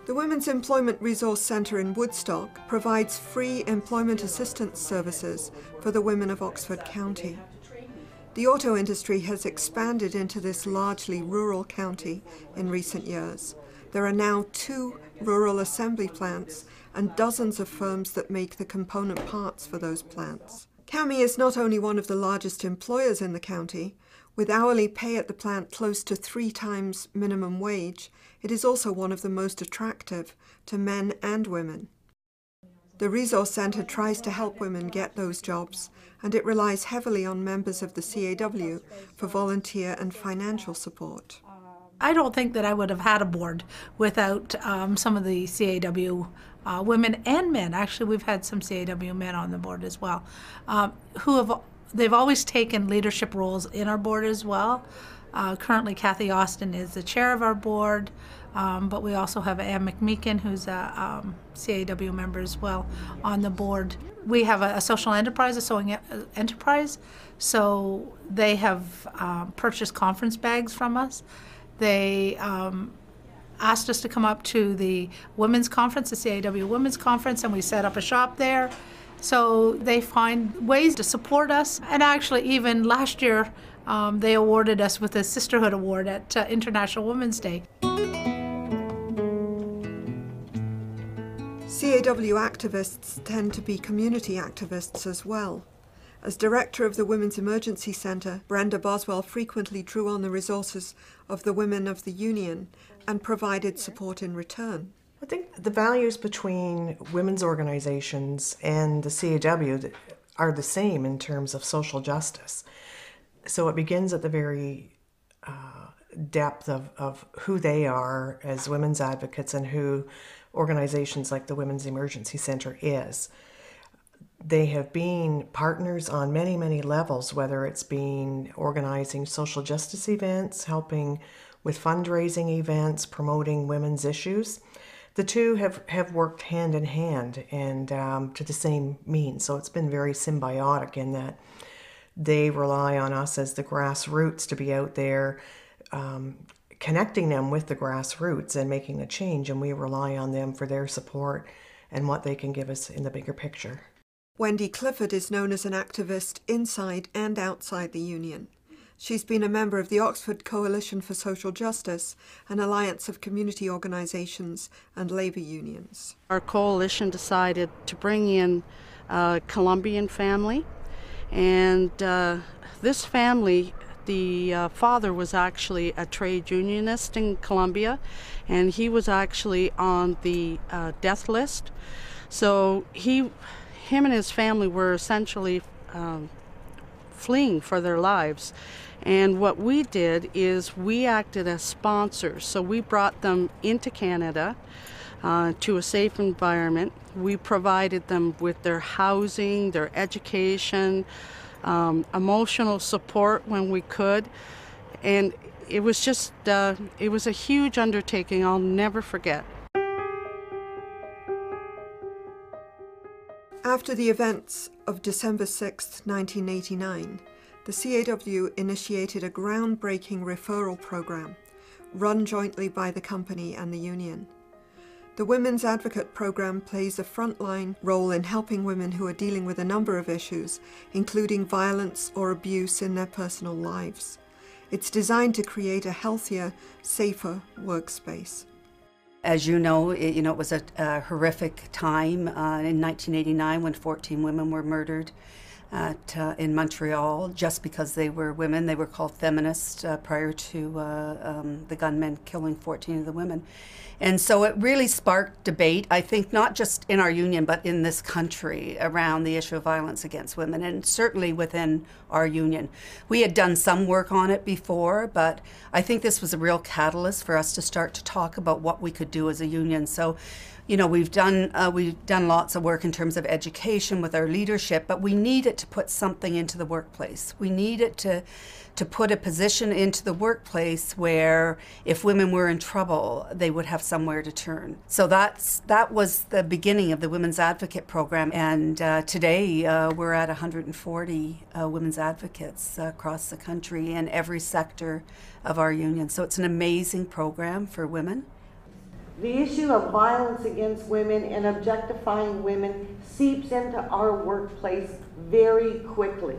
The Women's Employment Resource Centre in Woodstock provides free employment assistance services for the women of Oxford County. The auto industry has expanded into this largely rural county in recent years. There are now 2 rural assembly plants and dozens of firms that make the component parts for those plants. CAMI is not only one of the largest employers in the county, with hourly pay at the plant close to 3 times minimum wage, it is also one of the most attractive to men and women. The Resource Centre tries to help women get those jobs, and it relies heavily on members of the CAW for volunteer and financial support. I don't think that I would have had a board without some of the CAW women and men. Actually, we've had some CAW men on the board as well, they've always taken leadership roles in our board as well. Currently, Kathy Austin is the chair of our board, but we also have Anne McMeekin, who's a CAW member as well, on the board. We have a social enterprise, a sewing enterprise, so they have purchased conference bags from us. They asked us to come up to the women's conference, the CAW Women's Conference, and we set up a shop there. So they find ways to support us. And actually, even last year, they awarded us with a Sisterhood Award at International Women's Day. CAW activists tend to be community activists as well. As director of the Women's Emergency Centre, Brenda Boswell frequently drew on the resources of the women of the union and provided support in return. I think the values between women's organizations and the CAW are the same in terms of social justice. So it begins at the very depth of who they are as women's advocates and who organizations like the Women's Emergency Centre is. They have been partners on many, many levels, whether it's been organizing social justice events, helping with fundraising events, promoting women's issues. The two have worked hand in hand and to the same means. So it's been very symbiotic in that they rely on us as the grassroots to be out there connecting them with the grassroots and making a change, and we rely on them for their support and what they can give us in the bigger picture. Wendy Clifford is known as an activist inside and outside the union. She's been a member of the Oxford Coalition for Social Justice, an alliance of community organisations and labour unions. Our coalition decided to bring in a Colombian family, and this family, the father was actually a trade unionist in Colombia, and he was actually on the death list. So him and his family were essentially fleeing for their lives. And what we did is we acted as sponsors. So we brought them into Canada to a safe environment. We provided them with their housing, their education, emotional support when we could. And it was just, it was a huge undertaking I'll never forget. After the events of December 6, 1989, the CAW initiated a groundbreaking referral program run jointly by the company and the union. The Women's Advocate program plays a frontline role in helping women who are dealing with a number of issues, including violence or abuse in their personal lives. It's designed to create a healthier, safer workspace. As you know, it was a horrific time in 1989 when 14 women were murdered in Montreal just because they were women. They were called feminists prior to the gunmen killing 14 of the women. And so it really sparked debate, I think, not just in our union, but in this country around the issue of violence against women, and certainly within our union. We had done some work on it before, but I think this was a real catalyst for us to start to talk about what we could do as a union. So, you know, we've done lots of work in terms of education with our leadership, but we needed to put something into the workplace. We needed to put a position into the workplace where if women were in trouble, they would have somewhere to turn. So that was the beginning of the Women's Advocate program, and today we're at 140 women's advocates across the country in every sector of our union. So it's an amazing program for women. The issue of violence against women and objectifying women seeps into our workplace very quickly.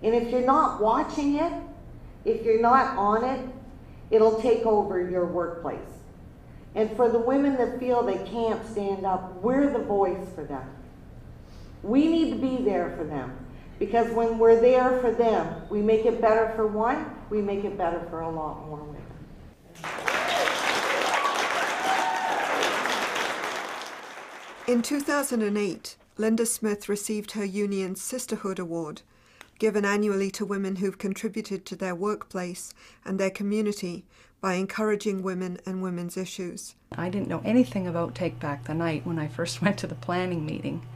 And if you're not watching it, if you're not on it, it'll take over your workplace. And for the women that feel they can't stand up, we're the voice for them. We need to be there for them. Because when we're there for them, we make it better for one, we make it better for a lot more women. In 2008, Linda Smith received her union's Sisterhood Award, given annually to women who've contributed to their workplace and their community by encouraging women and women's issues. I didn't know anything about Take Back the Night when I first went to the planning meeting.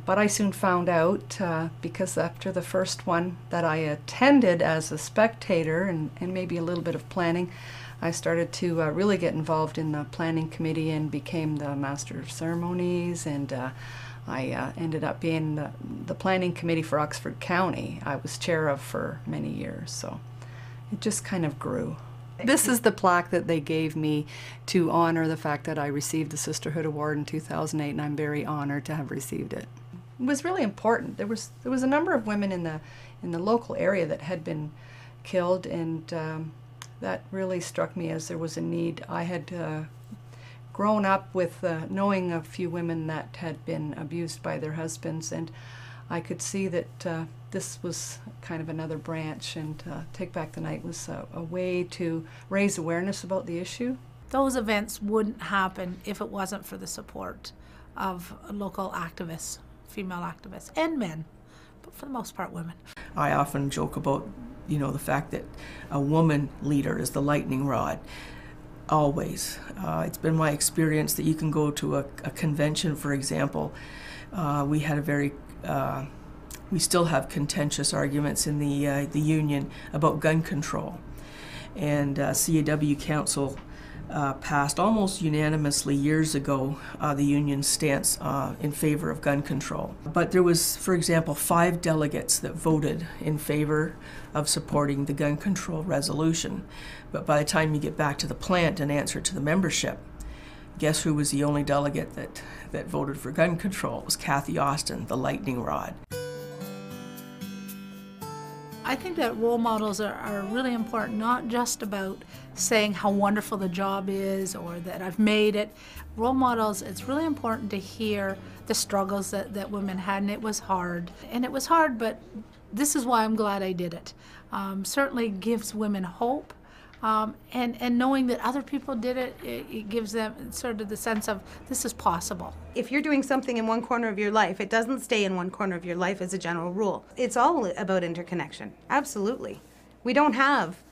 But I soon found out because after the first one that I attended as a spectator and maybe a little bit of planning, I started to really get involved in the planning committee and became the master of ceremonies, and I ended up being the planning committee for Oxford County. I was chair of for many years, so it just kind of grew. This is the plaque that they gave me to honor the fact that I received the Sisterhood Award in 2008, and I'm very honored to have received it. It was really important. There was a number of women in the local area that had been killed, and that really struck me as there was a need. I had grown up with knowing a few women that had been abused by their husbands, and I could see that this was kind of another branch, and Take Back the Night was a way to raise awareness about the issue. Those events wouldn't happen if it wasn't for the support of local activists, female activists, and men, but for the most part women. I often joke about, the fact that a woman leader is the lightning rod. Always. It's been my experience that you can go to a convention, for example. We had a very we still have contentious arguments in the union about gun control. And CAW Council passed almost unanimously years ago the union's stance in favor of gun control. But there was, for example, 5 delegates that voted in favor of supporting the gun control resolution. But by the time you get back to the plant and answer to the membership, guess who was the only delegate that voted for gun control? It was Kathy Austin, the lightning rod. I think that role models are really important, not just about saying how wonderful the job is or that I've made it. Role models, it's really important to hear the struggles that women had, and it was hard. And it was hard, but this is why I'm glad I did it. Certainly gives women hope. And knowing that other people did it, it gives them sort of the sense of this is possible. If you're doing something in one corner of your life, it doesn't stay in one corner of your life as a general rule. It's all about interconnection, absolutely. We don't have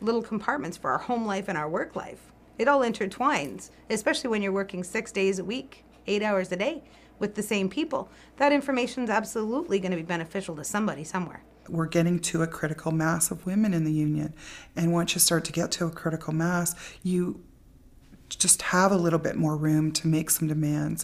little compartments for our home life and our work life. It all intertwines, especially when you're working 6 days a week, 8 hours a day with the same people. That information is absolutely going to be beneficial to somebody somewhere. We're getting to a critical mass of women in the union. And once you start to get to a critical mass, you just have a little bit more room to make some demands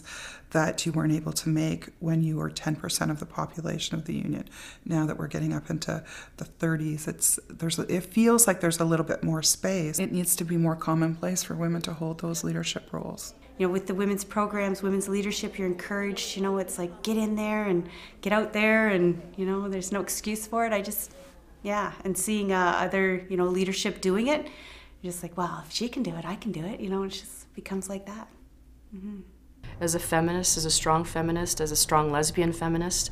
that you weren't able to make when you were 10% of the population of the union. Now that we're getting up into the 30s, it feels like there's a little bit more space. It needs to be more commonplace for women to hold those leadership roles. With the women's programs, women's leadership, you're encouraged, it's like get in there and get out there, and, there's no excuse for it. And seeing other, leadership doing it, you're just like, wow, if she can do it, I can do it, it just becomes like that. Mm-hmm. As a feminist, as a strong lesbian feminist,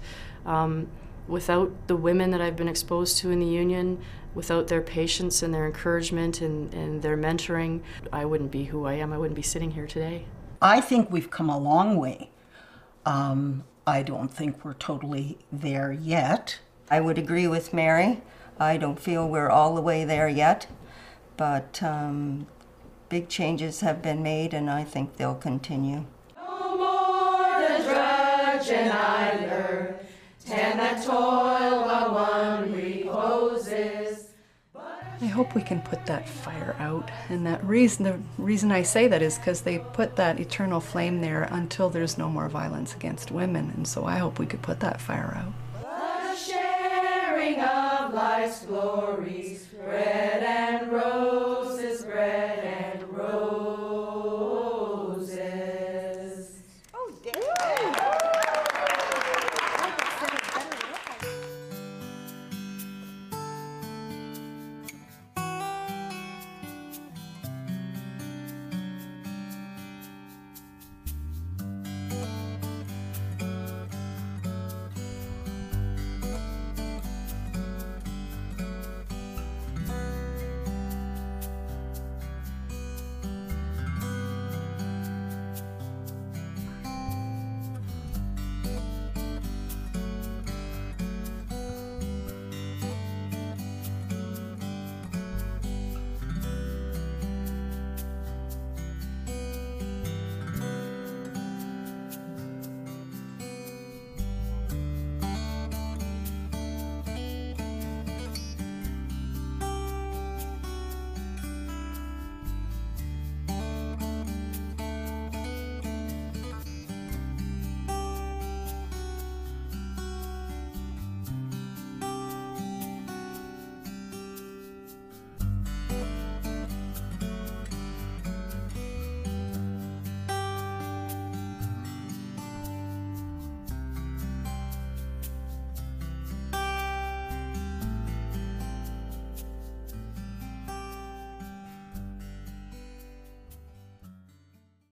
without the women that I've been exposed to in the union, without their patience and their encouragement and their mentoring, I wouldn't be who I am. I wouldn't be sitting here today. I think we've come a long way. I don't think we're totally there yet. I would agree with Mary. I don't feel we're all the way there yet, but big changes have been made, and I think they'll continue. No more to drudge and idler, tend that toil while one reposes. I hope we can put that fire out, and the reason I say that is because they put that eternal flame there until there's no more violence against women, and so I hope we could put that fire out. The sharing of life's glories, bread and roses.